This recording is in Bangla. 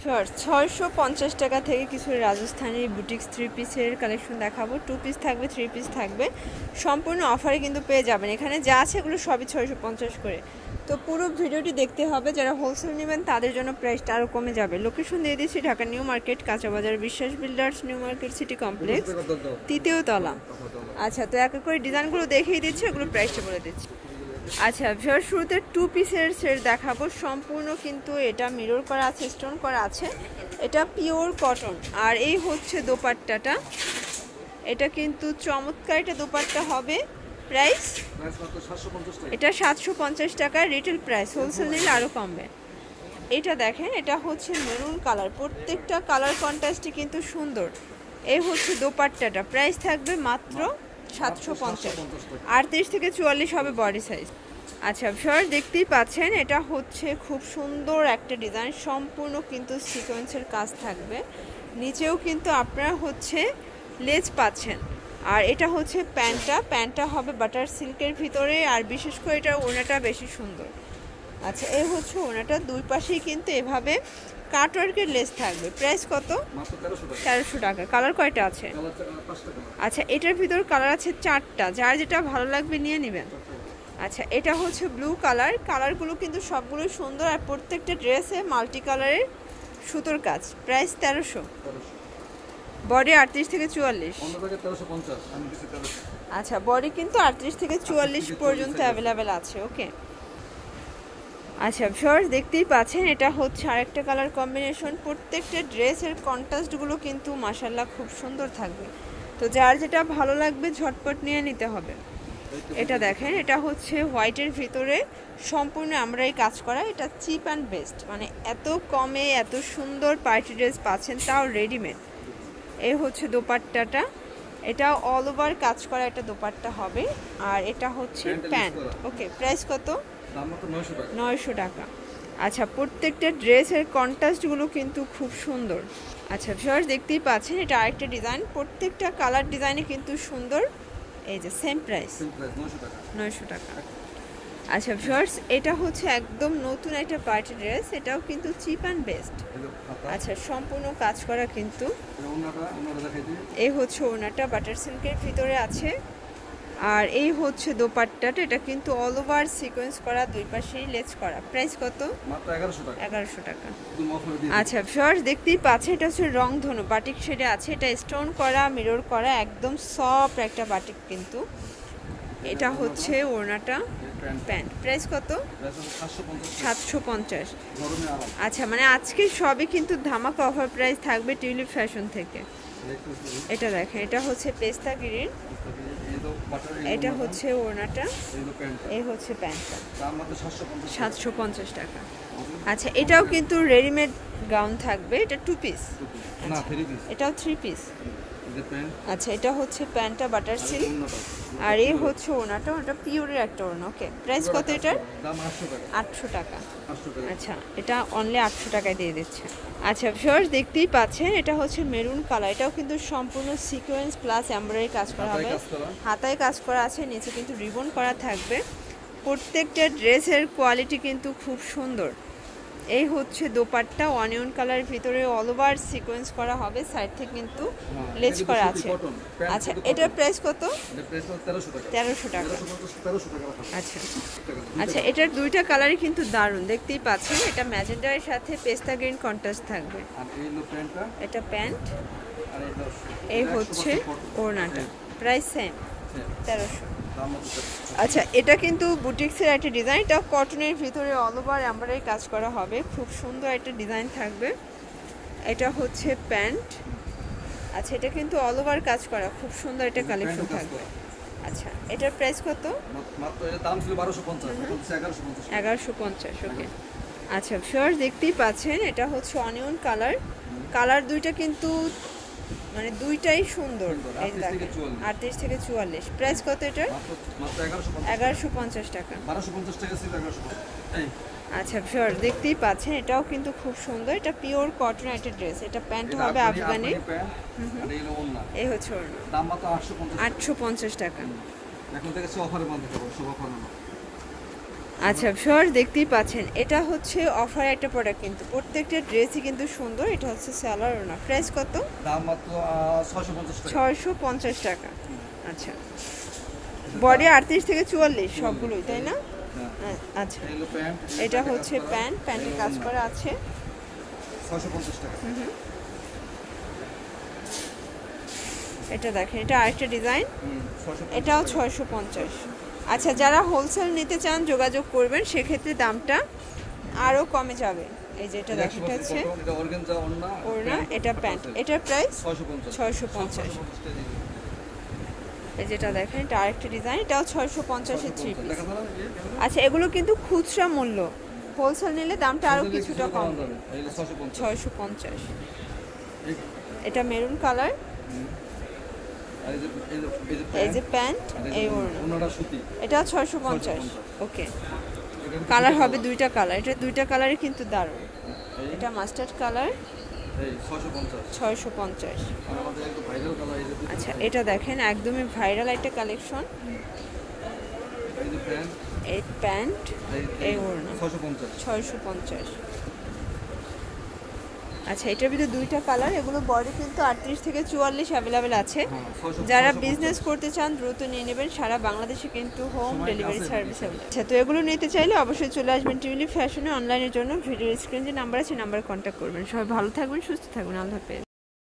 ফার্স্ট 650 টাকা থেকে কিছু রাজস্থানি বুটিক্স 3 পিসের কালেকশন দেখাবো। 2 পিস থাকবে, 3 পিস থাকবে, সম্পূর্ণ অফারে কিন্তু পেয়ে যাবেন। এখানে যা আছে এগুলো সবই 650 করে। তো পুরো ভিডিওটি দেখতে হবে, যারা হোলসেল নেবেন তাদের জন্য প্রাইসটা আরও কমে যাবে। লোকেশন দিয়ে দিচ্ছি ঢাকা নিউ মার্কেট, কাঁচাবাজার, Biswas builders, new market city complex, 3য় তলা। আচ্ছা, তো এক এক করে ডিজাইনগুলো দেখিয়ে দিচ্ছি, ওগুলো প্রাইসটা বলে দিচ্ছি। আচ্ছা, শুরুতে 2 পিসের সেট দেখাবো। সম্পূর্ণ কিন্তু এটা মিরর করা আছে, স্টোন করা আছে, এটা পিওর কটন। আর এই হচ্ছে দোপাট্টাটা, এটা কিন্তু চমৎকার, এটা দোপাট্টা হবে। প্রাইস এটা 750 টাকা রিটেল প্রাইস, হোলসেল নিলে আরও কমবে। এটা দেখেন, এটা হচ্ছে মেরুন কালার, প্রত্যেকটা কালার কন্ট্রাস্টই কিন্তু সুন্দর। এই হচ্ছে দোপাট্টাটা, প্রাইস থাকবে মাত্র 750, 38 থেকে 44 হবে বডি সাইজ। আচ্ছা ভিউয়ার্স, দেখতেই পাচ্ছেন এটা হচ্ছে খুব সুন্দর একটা ডিজাইন, সম্পূর্ণ কিন্তু সিকোয়েন্সের কাজ থাকবে। নিচেও কিন্তু আপনারা হচ্ছে লেজ পাচ্ছেন। আর এটা হচ্ছে প্যান্টটা হবে বাটার সিল্কের ভিতরে, আর বিশেষ করে এটা ওড়নাটা বেশি সুন্দর। আচ্ছা, এই হচ্ছে ওড়নাটা, দুই পাশেই কিন্তু এভাবে কাটওয়ার্কের লেস থাকবে। প্রাইস কত? 1300 টাকা। কালার কয়টা আছে? আচ্ছা, এটার ভিতর কালার আছে 4টা, যার যেটা ভালো লাগবে নিয়ে নেবেন। আচ্ছা, এটা হচ্ছে ব্লু কালার, কালারগুলো কিন্তু সবগুলোই সুন্দর, আর প্রত্যেকটা ড্রেসে মাল্টি কালারের সুতোর কাজ। প্রাইস 1300, বডি 38 থেকে 44। আচ্ছা, বডি কিন্তু 38 থেকে 44 পর্যন্ত অ্যাভেলেবেল আছে। ওকে। আচ্ছা ভিউয়ার্স, দেখতেই পাচ্ছেন এটা হচ্ছে আরেকটা কালার কম্বিনেশন। প্রত্যেকটা ড্রেসের কন্ট্রাস্টগুলো কিন্তু মাশাআল্লাহ খুব সুন্দর থাকবে। তো যার যেটা ভালো লাগবে ঝটপট নিয়ে নিতে হবে। এটা দেখেন, এটা হচ্ছে হোয়াইটের ভিতরে সম্পূর্ণ আমরাই কাজ করা, এটা চিপ অ্যান্ড বেস্ট, মানে এত কমে এত সুন্দর পার্টি ড্রেস পাচ্ছেন, তাও রেডিমেড। এই হচ্ছে দোপাট্টাটা, এটা অল ওভার কাজ করা একটা দোপাট্টা হবে। আর এটা হচ্ছে প্যান্ট। ওকে, প্রাইস কত? 900 টাকা। আচ্ছা, প্রত্যেকটা ড্রেসের কন্ট্রাস্টগুলো কিন্তু খুব সুন্দর। আচ্ছা ভিউয়ার্স, দেখতেই পাচ্ছেন এটা আরেকটা ডিজাইন, প্রত্যেকটা কালার ডিজাইনে কিন্তু সুন্দর। এই যে সেম প্রাইস 900 টাকা। আচ্ছা ভিউয়ার্স, এটা হচ্ছে একদম নতুন একটা পার্টি ড্রেস, এটাও কিন্তু চিপ অ্যান্ড বেস্ট। আচ্ছা, সম্পূর্ণ কাজ করা কিন্তু। এই হচ্ছে ওড়নাটা, বাটার সিল্কের ভিতরে আছে। আর এই হচ্ছে দোপাট্টাটা, এটা কিন্তু অল ওভার সিকোয়েন্স করা, দুই পাশেই লেজ করা। প্রাইস কত? 1100 টাকা। আচ্ছা ভিউয়ার্স, দেখতেই পাচ্ছেন এটা হচ্ছে রংধনু বাটিক শেডে আছে, এটা স্টোন করা, মিরর করা, একদম সফট একটা বাটিক কিন্তু। এটা হচ্ছে ওড়নাটা, প্যান্ট। প্রাইস কত? 750। আচ্ছা, মানে আজকে সবই কিন্তু ধামাকা অফার প্রাইস থাকবে টিউলিপ ফ্যাশন থেকে। এটা দেখেন, এটা হচ্ছে পেস্তা গ্রিন, এটা হচ্ছে ওড়নাটা, এই হচ্ছে প্যান্টটা, 750 টাকা। আচ্ছা, এটাও কিন্তু রেডিমেড গাউন থাকবে, এটা 2 পিস, এটাও 3 পিস। আচ্ছা, এটা হচ্ছে প্যান্টটা বাটার সিল্ক, আর এই হচ্ছে ওড়নাটা, ওটা পিওরের একটা ওড়না। ওকে, প্রাইস কত এটার? 800 টাকা। আচ্ছা, এটা অনলি 800 টাকায় দিয়ে দিচ্ছে। আচ্ছা ভিউয়ার্স, দেখতেই পাচ্ছেন এটা হচ্ছে মেরুন কালার, এটাও কিন্তু সম্পূর্ণ সিকোয়েন্স প্লাস এমব্রয়ডারি কাজ করা হবে, হাতায় কাজ করা আছে, নিচে কিন্তু রিবন করা থাকবে। প্রত্যেকটা ড্রেসের কোয়ালিটি কিন্তু খুব সুন্দর। এই হচ্ছে দোপাট্টা, অনিয়ন কালার ভিতরে অল ওভার সিকোয়েন্স করা হবে, সাইড থেকে কিন্তু লেজ করা আছে। আচ্ছা, এটার প্রাইস কত? 1300 টাকা। আচ্ছা আচ্ছা, এটার দুইটা কালারই কিন্তু দারুণ, দেখতেই পাচ্ছেন। এটা ম্যাজেন্ডারের সাথে পেস্তা গ্রিন কন্ট্রাস্ট থাকবে। এটা প্যান্ট, এই হচ্ছে ওড়নাটা। Price same, 1300। আচ্ছা, এটা কিন্তু বুটিক্সের একটা ডিজাইন, এটা কটনের ভিতরে অল ওভার এমব্রয়ডারি কাজ করা হবে, খুব সুন্দর একটা ডিজাইন থাকবে। এটা হচ্ছে প্যান্ট। আচ্ছা, এটা কিন্তু অল ওভার কাজ করা, খুব সুন্দর একটা কালেকশন থাকবে। আচ্ছা, এটার প্রাইস কত? মাত্র এর দাম ছিল 1250, এখন হচ্ছে 1150। 1150। ওকে। আচ্ছা ভিউয়ার্স, দেখতেই পাচ্ছেন এটা হচ্ছে অনিয়ন কালার, কালার দুইটা কিন্তু মানে দুইটাই সুন্দর। এই দেখেন, 38 থেকে 44। প্রাইস কত এটার? মাত্র 1150 টাকা। 1250 টাকা ছিল, 1150। আচ্ছা ভিউয়ার্স, দেখতেই পাচ্ছেন এটাও কিন্তু খুব সুন্দর, এটা পিওর কটন একটা ড্রেস, এটা প্যান্ট হবে আফগানি, এই হচ্ছে ওড়না, দাম মাত্র 850 850 টাকা। এখন থেকে অফারের মধ্যে দেবো, সব অফার না। আচ্ছা ভিউয়ার্স দেখতেই পাচ্ছেন এটা হচ্ছে অফার একটা প্রোডাক্ট, কিন্তু প্রত্যেকটা ড্রেসই কিন্তু সুন্দর। এটা হচ্ছে স্যালার না, প্রাইস কত? দাম মাত্র 650 টাকা। 650 টাকা। আচ্ছা বডি 38 থেকে 44 সবগুলোই তাই না? হ্যাঁ। আচ্ছা এই হলো প্যান্ট, এটা হচ্ছে প্যান্ট, প্যান্টের কাজ করা আছে। 650 টাকা। এটা দেখেন, এটা আরেকটা ডিজাইন, 650 এটাও টাকা। 650। আচ্ছা যারা হোলসেল নিতে চান যোগাযোগ করবেন, সেক্ষেত্রে দামটা আরও কমে যাবে। এই যে এটা দেখেন, এটা হচ্ছে এটা অর্গানজা ওড়না, ওড়না, এটা প্যান্ট, এটার প্রাইস 650। 650। এই যেটা দেখেন এটা আরেকটা ডিজাইন, এটাও 650-এর থ্রি পিস। দেখা যায় না এই কেমন? আচ্ছা এগুলো কিন্তু খুচরা মূল্য, হোলসেল নিলে দামটা আরও কিছুটা কম। এই হলো 650। 650। এই- এটা মেরুন কালার, আর এই যে এই যে প্যান্ট, এই ওড়না, ওড়নাটা সুতি। এটা 650। ওকে এখানে কালার হবে দুইটা কালার, এটা দুইটা কালারই কিন্তু দারুণ। এই এটা মাস্টার্ড কালার, এই 650। 650। আর আমাদের একটু ভাইরাল কালার, এই যে আচ্ছা এটা দেখেন একদমই ভাইরাল একটা কালেকশন। এই যে প্যান্ট, এই প্যান্ট, এই ওড়না, 650। 650। আচ্ছা এটার ভিতরে দুইটা কালার, এগুলো বডি কিন্তু 38 থেকে 44 অ্যাভেলেবেল আছে। যারা বিজনেস করতে চান দ্রুত নিয়ে নেবেন, সারা বাংলাদেশে কিন্তু হোম ডেলিভারি সার্ভিস অ্যাভেলেবল। আচ্ছা তো এগুলো নিতে চাইলে অবশ্যই চলে আসবেন টিউলিপ ফ্যাশনে। অনলাইনের জন্য ভিডিও স্ক্রিনে যে নাম্বার আছে নাম্বারে কন্ট্যাক্ট করবেন। সবাই ভালো থাকবেন, সুস্থ থাকবেন, আল্লাহ হাফেজ।